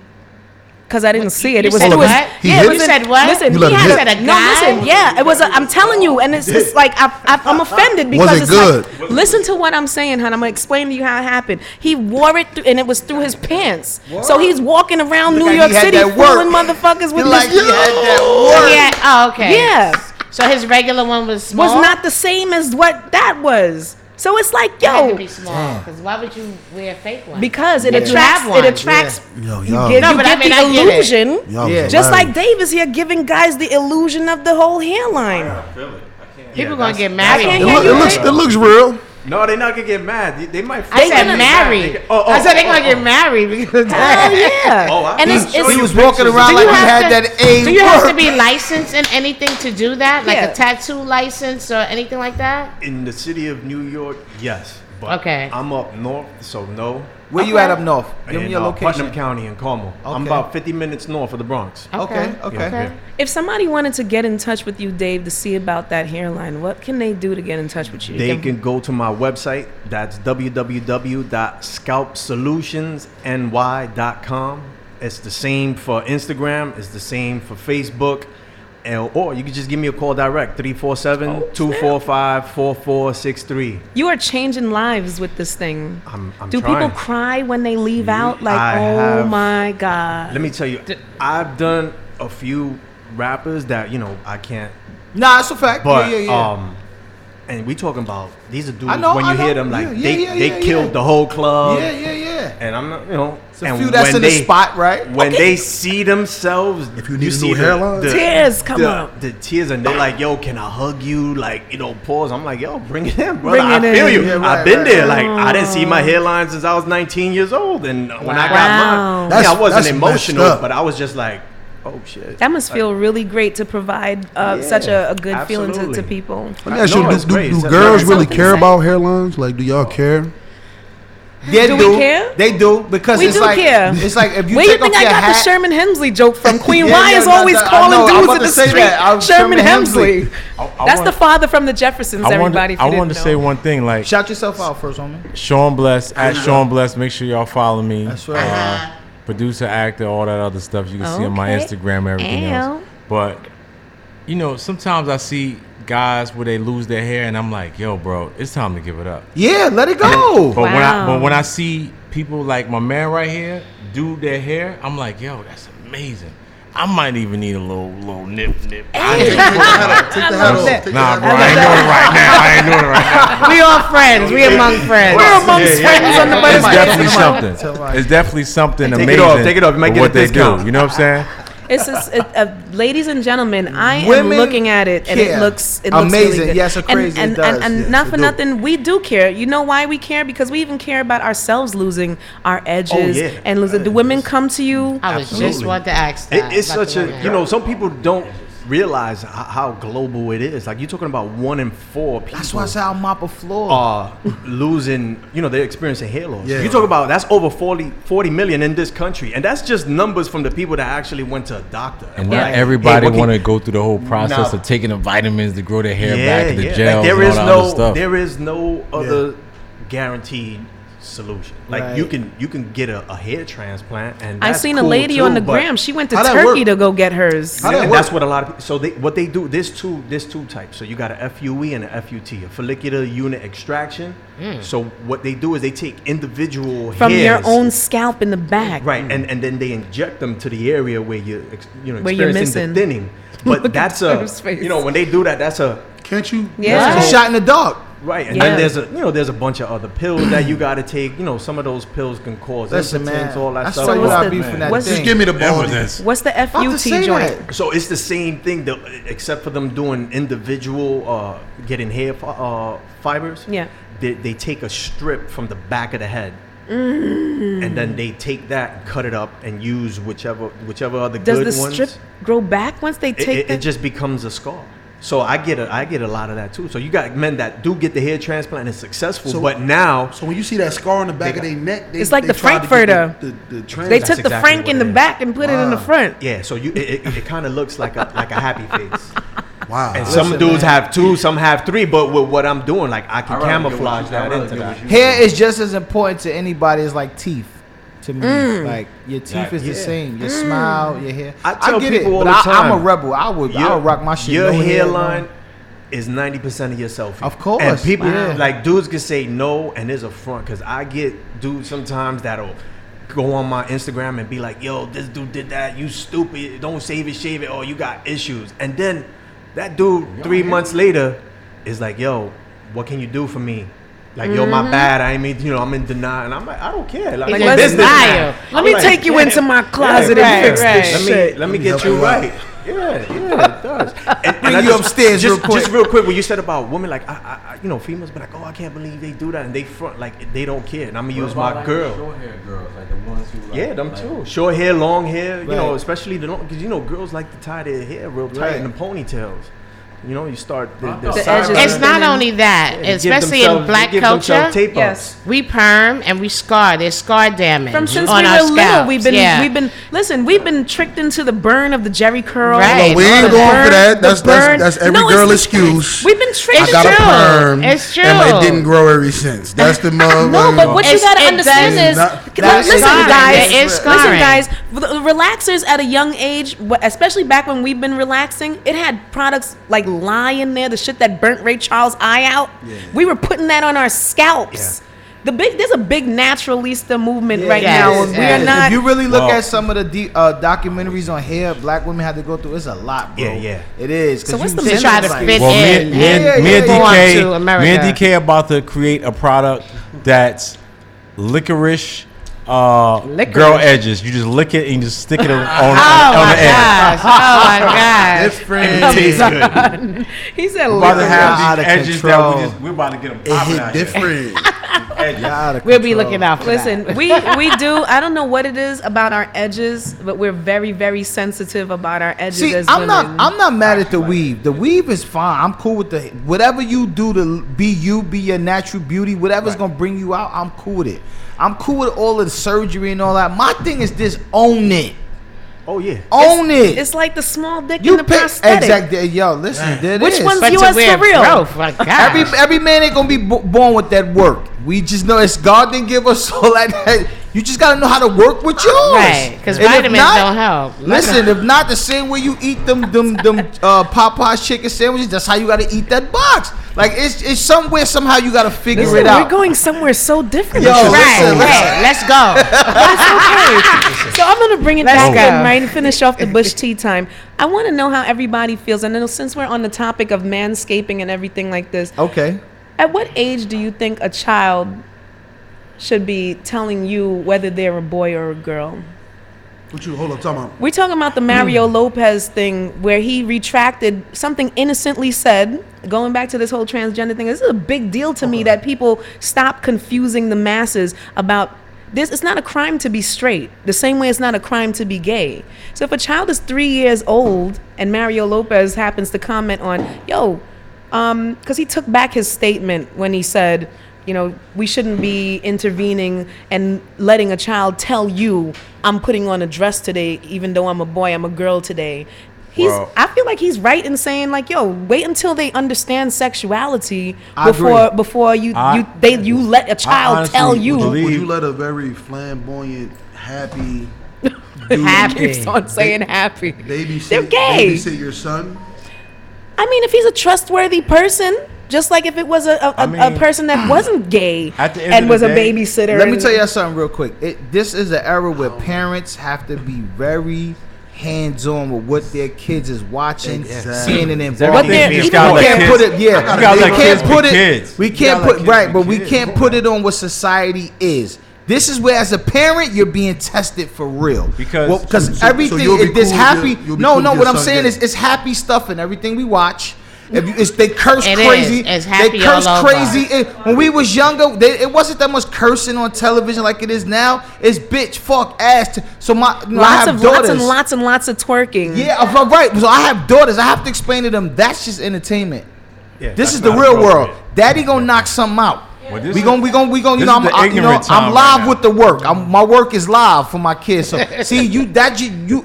because I didn't see it. It was said what? You said what? Listen, he had a guy. No, listen. Yeah, it was. I'm telling you, and it's like I'm offended because was it it's good? like, listen to what I'm saying, hon. I'm gonna explain to you how it happened. He wore it and it was through his pants. What? So he's walking around New York City fooling motherfuckers with this. He had that work. Oh, okay. Yeah. So his regular one was small? Was not the same as what that was. So it's like, It had to yo, be small. Because why would you wear a fake one? because it Yeah. attracts. You have It one. attracts. Yo, You y'all. get, No, you but get I mean, the I get it. illusion. Y'all Yeah. was Just like hilarious. Dave is here giving guys the illusion of the whole hairline. People gonna get I married. can't It, hear look, you. it looks. It looks real. No, they're not gonna get mad. They might. I said gonna- married. I said they're gonna get married because of Oh that. yeah. Oh, I and can it's, show it's He you was walking around Do like you he have had to- that A. Do you have to be licensed in anything to do that? Like Yeah. a tattoo license or anything like that? in the city of New York. Yes, but Okay. I'm up north, so no. Where you at up north? Give me In, your location. Putnam County in Carmel. I'm Okay. about 50 minutes north of the Bronx. Okay. Yeah. if somebody wanted to get in touch with you, Dave, to see about that hairline, what can they do to get in touch with you? They can go to my website. That's www.scalpsolutionsny.com. It's the same for Instagram. It's the same for Facebook. Or you can just give me a call direct, 347-245-4463. You are changing lives with this thing. I'm Do trying. people cry when they leave out? Like, I oh have- my God. Let me tell you, I've done a few rappers that, I can't. Nah, it's a fact. But yeah. and we talking about these are dudes I know, when I you hear know. them like Yeah, they killed the whole club. Yeah. And I'm not, It's a and few that's when in the spot, right? When they see themselves, If you need a see new hairline? Tears come up. The tears, and they're like, "Yo, can I hug you?" Like, pause. I'm like, "Yo, bring it in, brother. Bring it I feel in. you. Yeah, right, I've been right, there. right. Like, I didn't see my hairline since I was 19 years old, and when I got Wow. mine, That's- I wasn't that's emotional, messed up. but I was just like, "Oh shit." That must feel really great to provide such a good feeling to absolutely. people. Let me ask you, No, it's great. do It's girls that's really something care to say. about hairlines? Like, do y'all care? They Do we care? They do because We it's do like care. it's like if you Where you take think off I your got hat. the Sherman Hemsley joke from? Queen Yeah, Y yeah, is no, always I calling know, I'm dudes about in to the say street. that. Sherman Sherman Hemsley. That's the father from the Jeffersons, everybody. I wanted to say one thing. Like, Shout yourself out first, homie. Sean Bless at Sean Bless. Make sure y'all follow me. That's right. Producer, actor, all that other stuff you can see on my Okay. Instagram and everything else. But sometimes I see guys where they lose their hair, and I'm like, yo, bro, it's time to give it up. Yeah, let it go. But Wow. when I see people like my man right here do their hair, I'm like, yo, that's amazing. I might even need a little nip. Take the hat off. Take the hat off. Nah, bro, I ain't doing it right now. I ain't doing it right now. We all friends. We among friends. We're amongst friends on the It's Butters definitely Basic something. Somebody. It's definitely something Take amazing. it off, take it off. You might for get a what they discount. do. You know what I'm saying? It's just, ladies and gentlemen, I am Women looking at it and care. it looks Amazing. really good. Yes, it crazy. And, It does. and Yes, not it for do. nothing, we do care. You know why we care? Because we even care about ourselves losing our edges yeah. and losing. Do women come to you? I was just Absolutely. want to ask that. It's about such the a, women. some people don't realize how global it is. Like, you're talking about 1 in 4 people. That's why I say I'll mop a floor. Are losing, they're experiencing hair loss. Yeah. You talk about that's over 40 million in this country, and that's just numbers from the people that actually went to a doctor. And Right? not everybody Hey, what want to can- go through the whole process Nah. of taking the vitamins to grow their hair Yeah, back, and the yeah. gels, Like, there and is all the other stuff. there is no other guaranteed solution. Like, Right. you can get a hair transplant, and I that's seen a cool lady too, on the but- gram. She went to How that Turkey work? to go get hers. How that and work? that's what a lot of people. So what they do. There's two types. So you got a FUE and a FUT, a follicular unit extraction. So what they do is they take individual From your hairs, own scalp in the back. right, and then they inject them to the area where you're Where you're experiencing missing. the thinning. But that's Tim's face. when they do that, that's a Can't you? Yeah. It's a shot in the dark. right. And Yeah. then there's a bunch of other pills that you got to take. Some of those pills can cause Listen, impotence, man. all that That's stuff. why you what's gotta the- be from that what's- thing. Just give me the ball. What's the About to FUT say joint? that. So it's the same thing, except for them doing individual, getting hair fibers. Yeah. They take a strip from the back of the head, and then they take that and cut it up and use whichever other Does good the ones. strip grow back once they take It just becomes a scar. So I get a lot of that too. So you got men that do get the hair transplant and it's successful, So- but now So when you see that scar on the back They of their neck, It's like the tried to get Frankfurter. The They transplant. took the exactly Frank in what the it is. back and put it in the Wow. front. yeah. So it kind of looks like a happy face. Wow. And some Listen, dudes man. have 2, some have 3. But with what I'm doing, like I can camouflage that into that. Hair is just as important to anybody as like teeth. To me, like your teeth is the same. Your smile, your hair. I tell get people it, all but the I'm a time, rebel. I would rock my shit. Your no hair, hairline no. is 90% of your selfie. Of course. And people Wow. like dudes can say no, and there's a front because I get dudes sometimes that'll go on my Instagram and be like, "Yo, this dude did that. You stupid. Don't shave it. Or you got issues." And then that dude 3 months later is like, "Yo, what can you do for me?" Like, yo, my bad. I ain't mean, I'm in denial. And I'm like, I don't care. Like let me take you into my closet and fix this shit. Let me get you right. Yeah, it does. And bring you upstairs just real quick. When you said about women, like, I females be like, oh, I can't believe they do that, and they front like they don't care. And I'm gonna use my girl. Short hair girls, like the ones who like, them too. Short hair, long hair. You know, especially because girls like to tie their hair real tight in the ponytails. You start the edges. It's not only that, especially in black culture. Yes, we perm and we scar. There's scar damage from since on we our were little. We've been tricked into the burn of the Jerry curl. Right. No, we ain't going for that. That's every girl excuse. We've been tricked. I got a perm. It's true. And it didn't grow ever since. That's the mother. No, but what you gotta understand is, listen, guys. The relaxers at a young age, especially back when we've been relaxing, it had products like lye in there, the shit that burnt Ray Charles' eye out. Yeah. We were putting that on our scalps. Yeah. There's a big naturalista movement right now. We are not. If you really look at some of the documentaries on hair, black women have to go through. It's a lot, bro. Yeah. It is. So what's the mission? Try to fit in. Me and DK about to create a product that's licorice. Girl edges. You just lick it and you just stick it on the edge. Oh my gosh! Different. It tastes good. He said, "We're about to have these edges that we're about to get them popping out different. We'll be looking out for Listen, we do. I don't know what it is about our edges, but we're very, very sensitive about our edges. See, as I'm women. not mad at the weave. The weave is fine. I'm cool with whatever you do to be your natural beauty. Whatever's gonna bring you out, I'm cool with it. I'm cool with all of the surgery and all that. My thing is just own it. Oh yeah, own it. It's like the small dick in the prosthetic. Exactly. Yo, listen. Which one's yours for real? Every man ain't gonna be born with that work. We just know it's God didn't give us all that. You just gotta know how to work with yours. Right, because vitamins don't help. Listen, if not the same way you eat them Popeye's chicken sandwiches, that's how you gotta eat that box. Like it's somewhere somehow you gotta figure it out. We're going somewhere so different. Yo, right. Let's go. That's okay. So I'm gonna bring it back and finish off the Bush tea time. I want to know how everybody feels, and then since we're on the topic of manscaping and everything like this. Okay. At what age do you think a child should be telling you whether they're a boy or a girl? Hold on, talking about? We're talking about the Mario Lopez thing where he retracted something innocently said, going back to this whole transgender thing. This is a big deal to me that people stop confusing the masses about this. It's not a crime to be straight, the same way it's not a crime to be gay. So if a child is 3 years old and Mario Lopez happens to comment on, because he took back his statement when he said, we shouldn't be intervening and letting a child tell you I'm putting on a dress today, even though I'm a boy, I'm a girl today. I feel like he's right in saying wait until they understand sexuality before you let a child tell you. Would you let a very flamboyant, happy keeps on saying happy. They're gay. Babysit your son? I mean, if he's a trustworthy person, just like if it was a person that wasn't gay and was a babysitter. Let me tell you something real quick. This is an era where parents have to be very hands-on with what their kids is watching, seeing, and involved. We can't put it on what society is. This is where, as a parent, you're being tested for real. Because everything is happy. What I'm saying is it's happy stuff in everything we watch. They curse crazy. They curse crazy. When we was younger, it wasn't that much cursing on television like it is now. It's bitch, fuck, ass. So I have daughters. Lots and lots of twerking. Yeah, right. So I have daughters. I have to explain to them that's just entertainment. Yeah, this is the real world. Daddy gonna knock something out. We gonna. I'm live with the work. My work is live for my kids. So see, you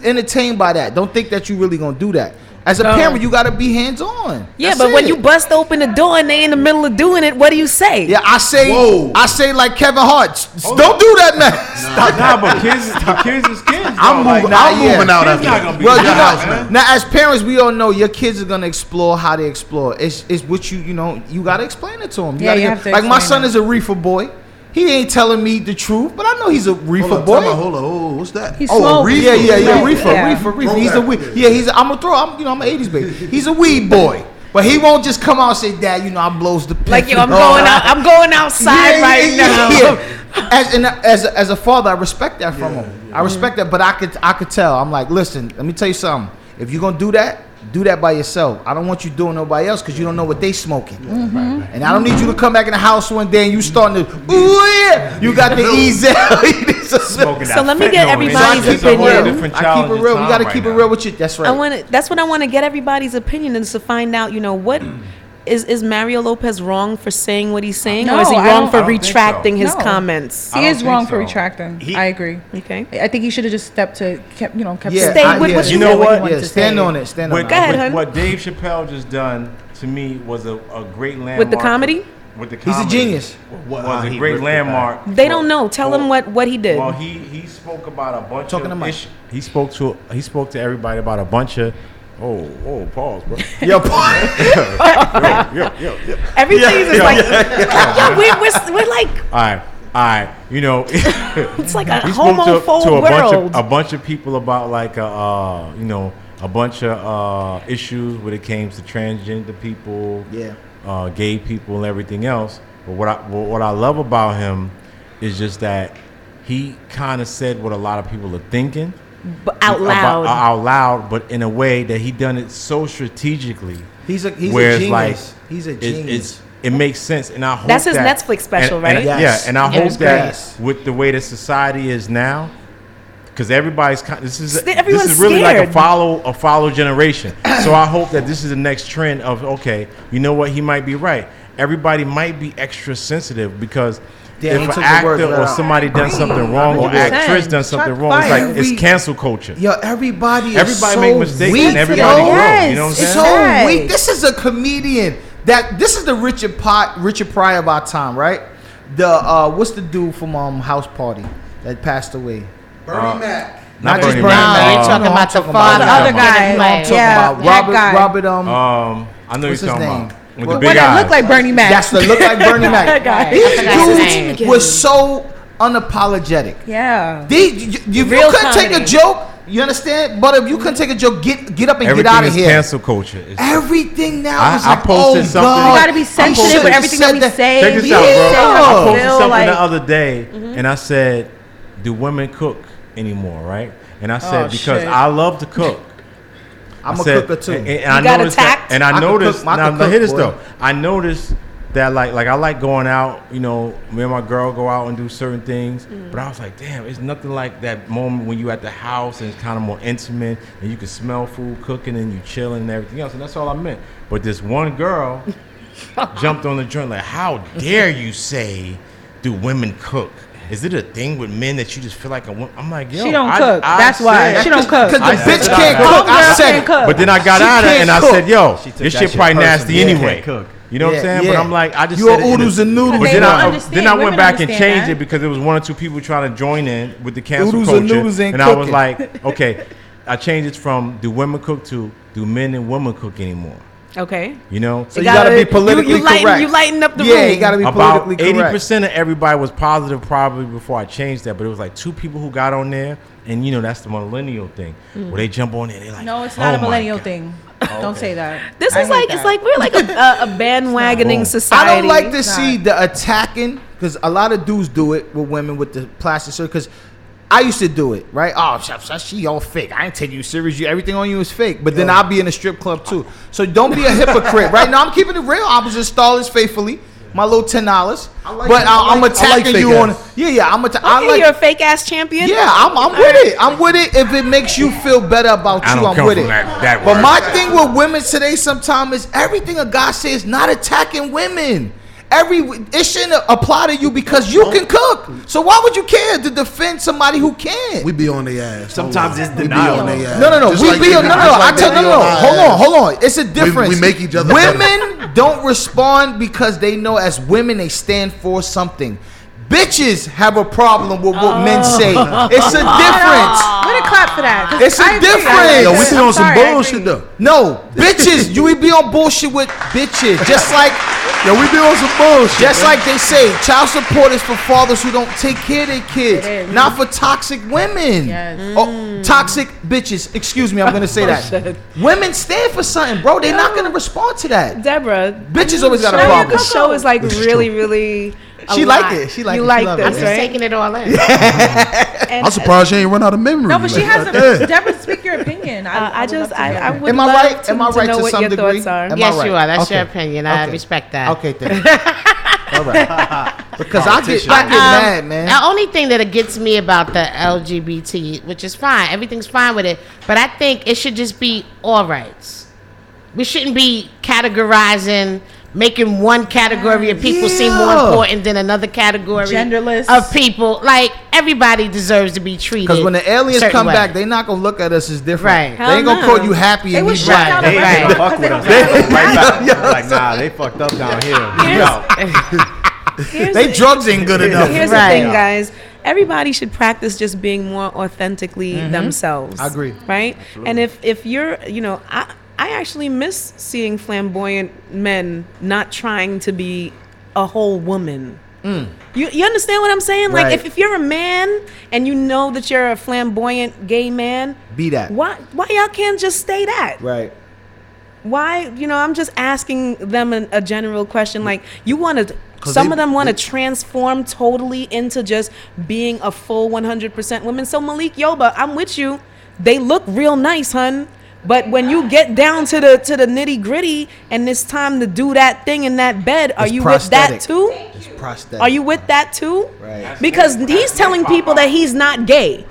entertained by that. Don't think that you really gonna do that. As a parent, you gotta be hands on. Yeah, but when you bust open the door and they in the middle of doing it, what do you say? Yeah, I say like Kevin Hart. Don't do that, man. Nah, but kids is kids. I'm moving out after that. Now, as parents, we all know your kids are gonna explore how they explore. It's what you gotta explain it to them. You have to. Like my son is a reefer boy. He ain't telling me the truth, but I know he's a reefer boy. Hold on. What's that? A reefer. Reefer. He's a weed. Yeah, I'm an 80s baby. He's a weed boy. But he won't just come out and say, "Dad, you know I blows the piff." Like, yo, I'm going outside right now. Yeah. As a father, I respect that from him. I respect that, but I could tell. I'm like, listen, let me tell you something. If you're gonna do that by yourself. I don't want you doing nobody else because you don't know what they smoking. And I don't need you to come back in the house one day and you starting to, ooh yeah, you got the easel. So let me get everybody's opinion. I keep it real. We got to keep it real with you. That's right. That's what I want to get everybody's opinion is to find out, what is Mario Lopez wrong for saying what he's saying, or is he wrong for retracting his comments? He is wrong for retracting. I agree. Okay. I think he should have just kept stay with what you know what? Stand on it. Go ahead, what Dave Chappelle just done to me was a great landmark. With the comedy? With the comedy. He's a genius. Was a great landmark. They don't know. Tell him what he did. Well, he spoke about a bunch of issues. He spoke to everybody about a bunch of. Oh, pause, bro. Yo, pause. Yo. Everything's just like, we're like. All right. It's like a homophobe world. A bunch of people about like, a bunch of issues when it came to transgender people, gay people, and everything else. But what I love about him is just that he kind of said what a lot of people are thinking. But out loud, but in a way that he done it so strategically. He's a genius. He's a genius. It makes sense, and I hope that's his Netflix special, right? And I hope that with the way the society is now, because everybody's this is really like a follow generation. So I hope that this is the next trend of you know what, he might be right. Everybody might be extra sensitive because. If an actor or somebody done something wrong or actress done something wrong, it's like it's cancel culture. Yo, everybody make mistakes and everybody grows. You know what I'm saying? So weak. This is a comedian this is the Richard Pryor of our time, right? The what's the dude from House Party that passed away? Bernie Mac. Not just Bernie Mac. You're talking about the other guy. I'm talking about Robert. I know you're talking about. With the big eyes. Look like Bernie Mac. That's the look like Bernie Mac. These dudes were so unapologetic. Yeah. If you couldn't take a joke, you understand? But if you couldn't take a joke, get up and get out of here. Cancel culture. Everything now is like, posted something. God. You got to be sensitive with everything that we say. Check this out, bro. I posted something the other day, and I said, "Do women cook anymore?" Right? And I said because I love to cook. I'm a cooker too. And I noticed that, and I noticed. Now hear this though. I noticed that like I like going out. Me and my girl go out and do certain things. But I was like, damn, it's nothing like that moment when you at the house and it's kind of more intimate and you can smell food cooking and you chilling and everything else. And that's all I meant. But this one girl jumped on the joint like, how dare you say, do women cook? Is it a thing with men that you just feel like a woman? I'm like, yo, she don't cook. That's why she don't cook. Because the bitch can't cook. I said, but then I got out of it and I said, yo, this shit probably nasty anyway. You know what I'm saying? But I'm like, I just said oodles and noodles. But then I went back and changed it because there was one or two people trying to join in with the cancel culture, and I was like, okay, I changed it from do women cook to do men and women cook anymore. Okay. So you gotta be politically correct. You lighten up the room. Yeah, you gotta be politically correct. About 80% of everybody was positive probably before I changed that, but it was like two people who got on there, and that's the millennial thing where they jump on there. They're like, no, it's not a millennial thing. Don't say that. This is like it's like we're like a bandwagoning society. I don't like to see the attacking because a lot of dudes do it with women with the plastic surgery. Because I used to do it, right? Oh, she all fake. I ain't taking you serious. Everything on you is fake. But then I'll be in a strip club too. So don't be a hypocrite, right? Now I'm keeping it real. I was just stalling faithfully. My little $10. I'm attacking you on. You're a fake ass champion. Yeah, I'm with it. I'm with it if it makes you feel better about you. I'm with it. But my thing with women today sometimes is everything a guy says not attacking women. It shouldn't apply to you because you can cook. So why would you care to defend somebody who can't? We be on their ass. Sometimes it's denial. No. Hold on. It's a difference. We make each other Women don't respond because they know as women they stand for something. Bitches have a problem with what men say. It's a difference. Let it clap for that. It's a difference. Yo, we be on some bullshit though. No, bitches, you would be on bullshit with bitches. Just like, yo, we be on some bullshit. Just like they say, child support is for fathers who don't take care of their kids, not for toxic women. Yes. Oh, toxic bitches. Excuse me, I'm gonna say that. Women stand for something, bro. They're not gonna respond to that. Deborah, bitches always got a problem. The show is like really. She liked it. She liked it. You like this, I'm just taking it all in. I'm surprised she ain't run out of memory. No, but she has a. Deborah, speak your opinion. I would Am I love right? to, Am I to right know to what some your degree? thoughts are. Yes, right? you are. That's your Okay. opinion. I respect that. Okay, thank you. All right. Because I get mad, man. The only thing that gets me about the LGBT, which is fine, everything's fine with it, but I think it should just be all rights. We shouldn't be categorizing, making one category of people seem more important than another category genderless of people. Like, everybody deserves to be treated. Because when the aliens come back, they're not gonna look at us as different. Right. They ain't gonna call you happy and be black. They ain't gonna fuck with us. Like, nah, they fucked up down here. They drugs ain't good enough. Here's the thing, guys. Everybody should practice just being more authentically themselves. I agree. Right? Absolutely. And if you're, I actually miss seeing flamboyant men not trying to be a whole woman. You understand what I'm saying? Right. Like, if you're a man and you know that you're a flamboyant gay man, be that. Why y'all can't just stay that? Right. Why, I'm just asking them a general question. Like, you want to, some of them want to transform totally into just being a full 100% woman. So Malik Yoba, I'm with you. They look real nice, hun. But when you get down to the nitty gritty and it's time to do that thing in that bed, are you with that too? It's prosthetic. Are you with that too? Right. Because he's telling people that he's not gay.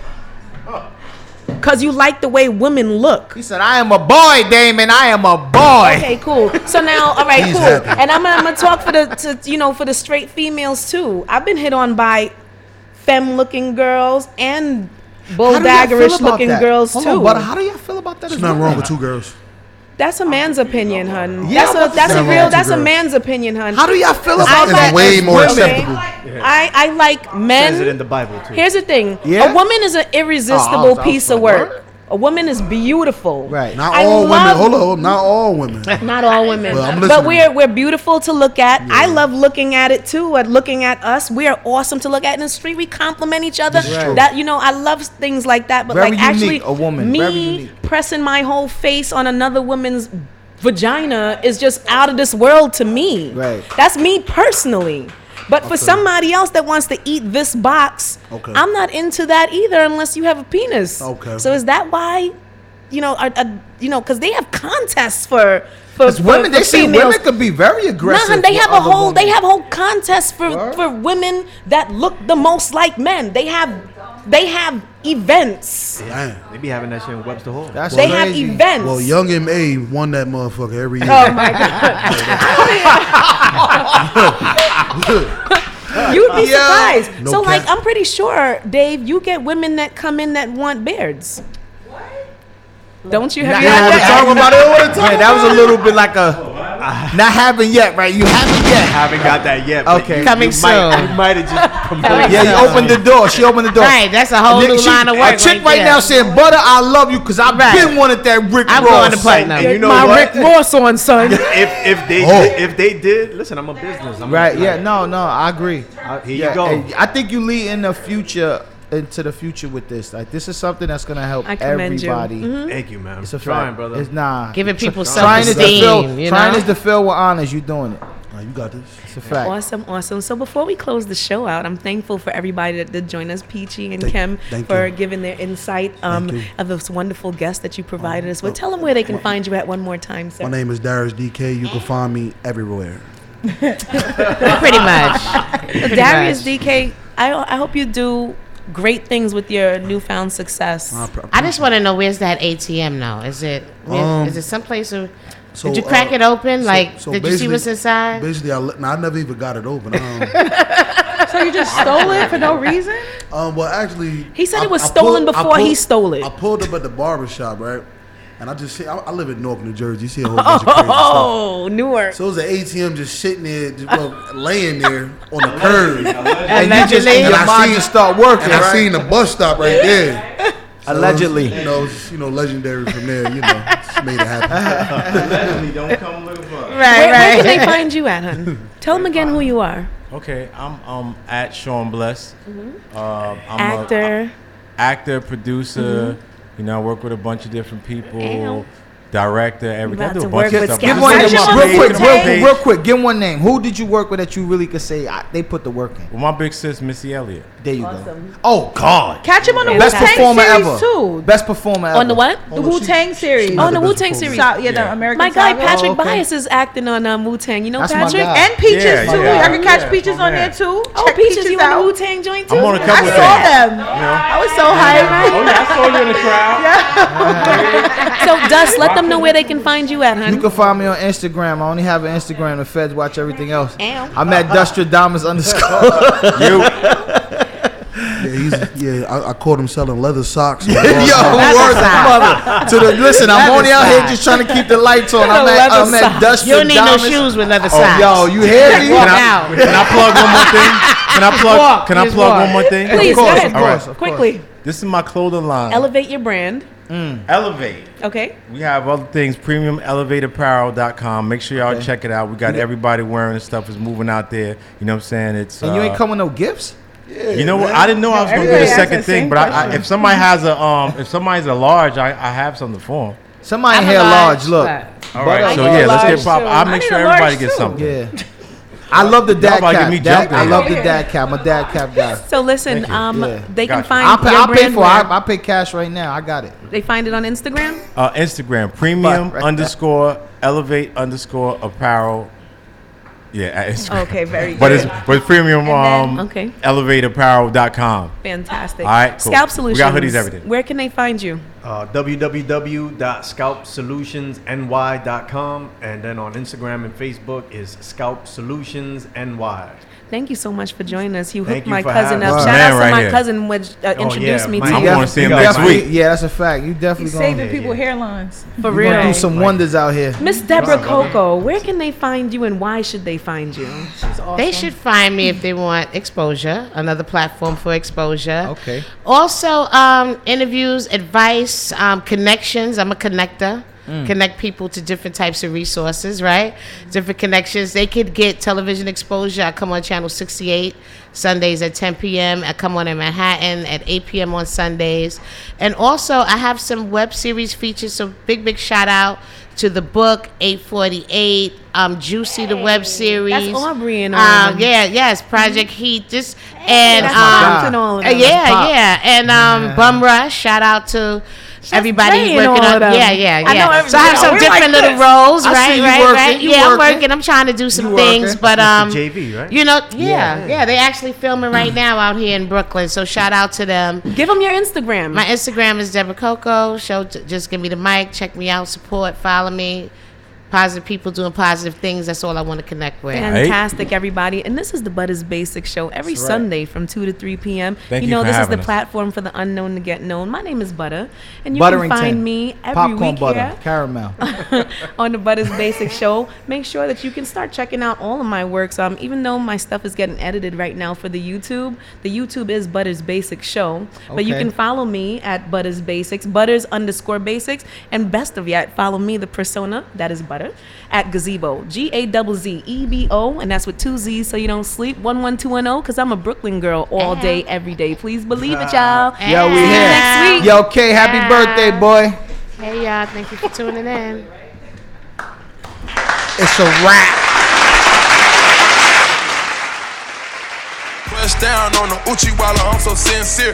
Because you like the way women look. He said, I am a boy, Damon. I am a boy. Okay, cool. So now, all right, cool. Happy. And I'm gonna talk for the straight females too. I've been hit on by femme-looking girls and bulldaggerish-looking girls Hold too. on, but how do y'all feel about that? There's nothing wrong with two girls. That's a man's opinion, hun. Yeah, That's a man's opinion, hun. How do y'all feel about that? It's way more Okay. acceptable. I like men. Says it in the Bible too. Here's the thing. Yeah? A woman is an irresistible piece of work. A woman is beautiful. Right. Not all women. Hold on. Not all women. Not all women. Well, I'm but listening. we're beautiful to look at. Yeah. I love looking at it too. At looking at us, we are awesome to look at in the street. We compliment each other. Right. That I love things like that. But Very like unique, actually, a woman. Very me unique. pressing my whole face on another woman's vagina is just out of this world to me. Right. That's me personally. But for somebody else that wants to eat this box, I'm not into that either unless you have a penis. Okay. So is that why? Because they have contests for women. They say females. women could be very aggressive. Nah, they have whole contests for women that look the most like men. They have events. Damn. They be having that shit in Webster Hall. That's They crazy. have events. Well, Young M.A. won that motherfucker every year. Oh my god. You'd be surprised. No so like, cap. I'm pretty sure, Dave, you get women that come in that want beards. Don't you have? That was a little bit like a not having yet, right? You haven't yet. Haven't got that yet. But Okay. Coming soon. You might have just promoted. Yeah, you opened the door. She opened the door. Right, that's a whole new line of work. A chick right right now there. saying, "Butter, I love you because I've been wanted that Rick I'm Ross." going to platinum. And you know my what? Rick Ross on, son. If they did, listen, I'm a business. Right? Yeah. No. I agree. Here you go. And I think you lead into the future with this. Like, this is something that's gonna help I commend you. everybody. Thank you, man. It's a trying, fact. brother. It's not Giving people trying is self-esteem. trying is to fill with honors. You doing it. Oh, you got this. It's a fact. Awesome. So before we close the show out, I'm thankful for everybody that did join us, Peachy and Kim, for giving their insight of this wonderful guest that you provided us with. Tell them where they can find you at one more time, sir. My name is Darius DK. You can find me everywhere. Pretty much. Darius DK, I hope you do great things with your newfound success. I just want to know, where's that ATM now? Is it someplace? Did you crack it open? Did you see what's inside? Basically, I never even got it open. So you just stole it for no reason? Well, actually, He said it was stolen before he stole it. I pulled up at the barber shop, right? And I just see, I live in Newark, New Jersey. You see a whole bunch of crazy stuff. Oh, Newark. So it was an ATM just sitting there, laying there on the curb. And you just your mind just start working. And I seen the bus stop right there. So Allegedly. Legendary from there. Just made it happen. Allegedly, don't come looking for us. Right. Where can they find you at, hun? Tell them again who you are. Okay, I'm at Sean Bless. I'm actor. Actor, producer. I work with a bunch of different people. Director, everything. I do a bunch of stuff. Give one name, real quick. Give one name. Who did you work with that you really could say they put the work in? Well, my big sis, Missy Elliott. There you go. Oh God! Catch him on the Best Wu-Tang performer series ever. too. Best performer ever. On the what? The Wu-Tang series. On the Wu-Tang series. The American. My guy Saga. Patrick Bias is acting on Wu-Tang. You know That's Patrick? my guy. And Peaches too. I can catch Peaches on there too. Oh, Peaches, you on the Wu-Tang joint too? I'm on a couple I saw them. I was so hyped. Oh yeah, I saw you in the crowd. So Dust, let them know where they can find you at, hun. You can find me on Instagram. I only have an Instagram. The feds watch everything else. Damn. I'm at Dustradamus _ I caught him selling leather socks. Listen, I'm only out here just trying to keep the lights on. I'm at Dustradamus. You don't need no shoes with leather socks. Yo, you hear me? Can I plug one more thing? Can I plug one more thing? Please, Of course, go ahead. of course, of Quickly. This is my clothing line. Elevate your brand. Elevate. Okay. We have other things. PremiumElevateApparel.com. Make sure y'all check it out. We got everybody wearing the stuff. Is moving out there. You know what I'm saying? It's. And you ain't come with no gifts? Yeah, you know what? I didn't know I was going to do the second thing, but if somebody has if somebody's a large, I have something for them. Somebody here large. Look. All right. So let's get pop. I'll make sure everybody gets something. Yeah. I love the dad cap. I love the here. dad cap. I'm a dad cap guy. So listen, they can find I'll pay for it. I pay cash right now. I got it. They find it on Instagram? Instagram, premium_elevate_apparel. Yeah, at Instagram. Okay, very good. But it's premium elevateapparel.com. Fantastic. All right, cool. Scalpsolutions. We got hoodies, everything. Where can they find you? www.scalpsolutionsny.com, and then on Instagram and Facebook is Scalpsolutionsny. Thank you so much for joining us. You Thank hooked you my for cousin having up. us. Shout out to right my here. cousin, which introduced me to I'm you. going to see him next week. Yeah, that's a fact. You definitely He's saving people hairlines. For You're real. gonna do some wonders out here. Miss Debra Coco, where can they find you and why should they find you? She's awesome. They should find me if they want exposure, another platform for exposure. Okay. Also, interviews, advice, connections. I'm a connector. Connect people to different types of resources, right? Different connections. They could get television exposure. I come on channel 68 Sundays at 10 p.m. I come on in Manhattan at 8 p.m. on Sundays. And also, I have some web series features. So big shout out to the book 848, Juicy, the web series. That's Aubrey and all. Yes, Project Heat. And all of them. and Bum Rush. Shout out to everybody who's working on. Yeah. I know So I have some different little roles, right? I'm working. working. I'm trying to do some things, but JV, right? They actually filming right now out here in Brooklyn. So shout out to them. Give them your Instagram. My Instagram is Debra Coco. Just give me the mic. Check me out. Support. Follow me. Positive people doing positive things. That's all I want to connect with. Fantastic, everybody. And this is the Butters Basic Show every Sunday from 2 to 3 p.m. Thank you know, for this is having the us. platform for the unknown to get known. My name is Butter. And you Butterington. can find me every Popcorn week butter, here caramel. on the Butters Basic Show. Make sure that you can start checking out all of my works. Even though my stuff is getting edited right now for the YouTube is Butters Basic Show. But you can follow me at Butters Basics, Butters_Basics. And best of yet, follow me, the persona, that is Butter, at Gazebo, GAZZEBO, and that's with 2 Z's so you don't sleep. 11210, because I'm a Brooklyn girl all day, every day. Please believe it, y'all. Yo, we See you here. next week. Yo, Kay, happy birthday, boy. Hey, y'all. Thank you for tuning in. It's a wrap. Press down on the Uchiwala, I'm so sincere.